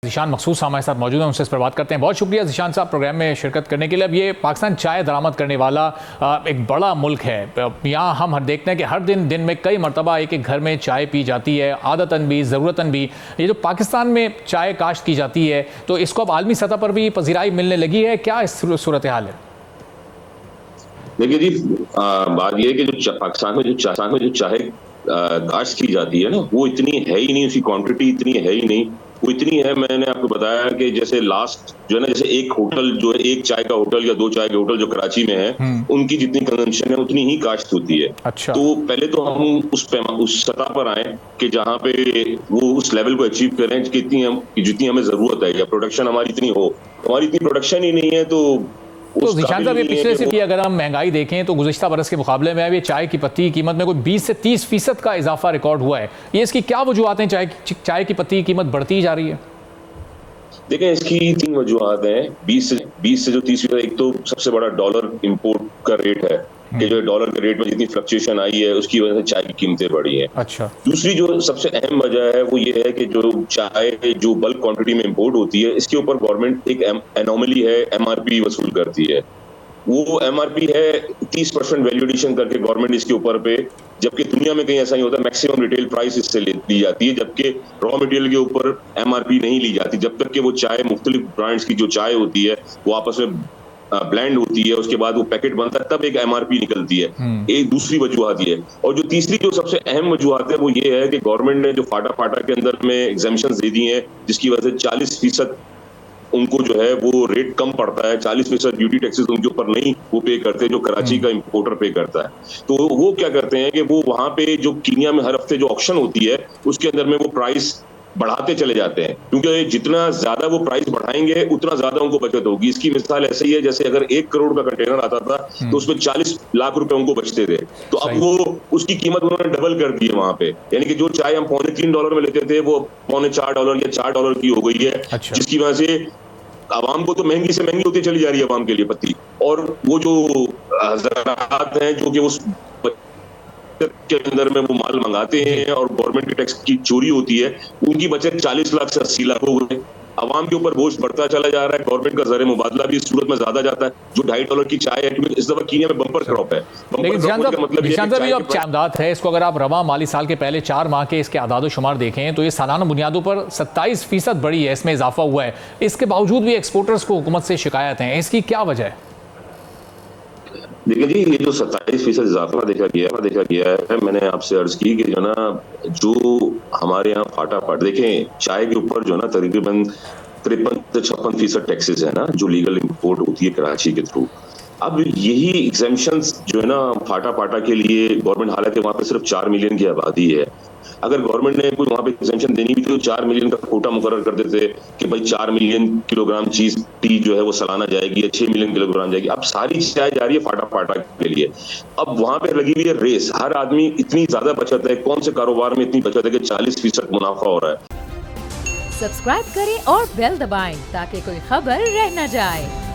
ज़ीशान मखसूस हमारे साथ मौजूद हैं, उनसे इस पर बात करते हैं। बहुत शुक्रिया ज़ीशान साहब प्रोग्राम में शिरकत करने के लिए। अब ये पाकिस्तान चाय दरामद करने वाला एक बड़ा मुल्क है। यहाँ हम देखते हैं कि हर दिन में कई मरतबा एक घर में चाय पी जाती है, आदतन भी ज़रूरतन भी। ये जो पाकिस्तान में चाय काश्त की जाती है तो इसको अब आलमी सतह पर भी पजीराई मिलने लगी है, क्या इस सूरत हाल है? देखिए जी, बात यह है कि जो पाकिस्तान में जो चाय काश्त की जाती है ना, वो इतनी है ही नहीं, उसकी क्वांटिटी इतनी है ही नहीं। वो इतनी है, मैंने आपको बताया कि जैसे लास्ट जो है ना, जैसे एक होटल जो है, एक चाय का होटल या दो चाय के होटल जो कराची में है, उनकी जितनी कंजम्पशन है उतनी ही काश्त होती है। अच्छा। तो पहले तो हम उस सतह पर आए कि जहाँ पे वो उस लेवल को अचीव करें कि जितनी हमें जरूरत है, या प्रोडक्शन हमारी इतनी हो। हमारी इतनी प्रोडक्शन ही नहीं है तो ज़ीशान साहब, ये पिछले से अगर हम महंगाई देखें तो गुज़िश्ता बरस के मुकाबले में अभी चाय की पत्ती की कीमत में कोई 20 से 30% का इजाफा रिकॉर्ड हुआ है। ये इसकी क्या वजूहत हैं, चाय की पत्ती की कीमत बढ़ती जा रही है? देखें, इसकी 3 वजूहत हैं। 20 से जो 30%, एक तो सबसे बड़ा डॉलर इंपोर्ट का रेट है कि जो डॉलर के रेट में जितनी फ्लक्चुएशन आई है उसकी वजह से चाय की कीमतें बढ़ी हैं। अच्छा। दूसरी जो सबसे अहम वजह है वो ये है कि जो चाय जो बल्क क्वांटिटी में इंपोर्ट होती है, इसके ऊपर गवर्नमेंट एक एनोमली है, एमआरपी वसूल करती है। वो एमआरपी है 30% वैल्यू एडिशन करके गवर्नमेंट इसके ऊपर पे, जबकि दुनिया में कहीं ऐसा नहीं होता। मैक्सिमम रिटेल प्राइस इससे ली जाती है, जबकि रॉ मटेरियल के ऊपर एमआरपी नहीं ली जाती जब तक कि वो चाय, मुख्तलिफ ब्रांड्स की जो चाय होती है वो आपस में ब्लेंड होती है, उसके बाद वो पैकेट बनता है, तब एक एमआरपी निकलती है। एक दूसरी वजूहत ये है। और जो तीसरी जो सबसे अहम वजूहत है वो ये है कि गवर्नमेंट ने जो फाटा के अंदर में एग्जेम्पशंस दे दी हैं, जिसकी वजह से 40% उनको जो है वो रेट कम पड़ता है। 40% ड्यूटी टैक्सेस उनके ऊपर नहीं वो पे करते, जो कराची का इंपोर्टर पे करता है। तो वो क्या करते हैं कि वो वहां पे जो कीनिया में हर हफ्ते जो ऑक्शन होती है उसके अंदर में वो प्राइस बढ़ाते चले जाते हैं, क्योंकि जितना ज्यादा वो प्राइस बढ़ाएंगे उतना ज्यादा उनको बचत होगी। इसकी मिसाल ऐसे ही है, जैसे अगर 1 करोड़ का कंटेनर आता था तो उसमें 40 लाख रुपए उनको बचते थे, तो अब वो उसकी कीमत उन्होंने डबल कर दी है वहां पे। यानी कि जो चाय हम $3.25 में लेते थे वो $4.25 या $4 की हो गई है। अच्छा। जिसकी वजह से आवाम को तो महंगी से महंगी होती चली जा रही है आवाम के लिए पत्ती। और वो जो हज़रात हैं जो कि उस के अंदर में वो माल मंगाते हैं और गवर्नमेंट की टैक्स की चोरी होती है, उनकी बचत 40 लाख से 80 लाख हो गए। आवाम के ऊपर बोझ बढ़ता चला जा रहा है। गवर्नमेंट का ज़र मुबादला भी इस सूरत में ज्यादा जाता है। जो $2.5 की चाय है, क्योंकि इस दफा कीनिया में बम्पर क्रॉप है। मतलब चामदाद है, इसको अगर आप रवा माली साल के पहले 4 माह के इसके आदाद शुमार देखें तो ये सालाना बुनियादों पर 27% बढ़ी है, इसमें इजाफा हुआ है। इसके बावजूद भी एक्सपोर्टर्स को हुकूमत से शिकायत है, इसकी क्या वजह है? देखिए जी, ये जो 27% इजाफा देखा गया है, मैंने आपसे अर्ज की कि जो ना, जो हमारे यहाँ फाटाफाट देखें, चाय के ऊपर जो ना तकरीबन 53 से 56% टैक्सेस है ना, जो लीगल इंपोर्ट होती है कराची के थ्रू। अब यही एग्जेम्पशंस जो है ना फाटा के लिए गवर्नमेंट, हालांकि वहां पे सिर्फ 4 मिलियन की आबादी है, अगर गवर्नमेंट ने कोई वहां पे एग्जेम्पशन देनी भी तो 4 मिलियन का कोटा मुकर्रर कर देते कि भाई 4 मिलियन किलोग्राम चीज टी जो है वो सालाना जाएगी या 6 मिलियन किलोग्राम जाएगी। अब सारी चाय जा रही है फाटा के लिए। अब वहां पे लगी हुई है रेस, हर आदमी, इतनी ज्यादा बचत है, कौन से कारोबार में इतनी बचत है कि 40% मुनाफा हो रहा है। सब्सक्राइब करें और बेल दबाएं ताकि कोई खबर रह न जाए।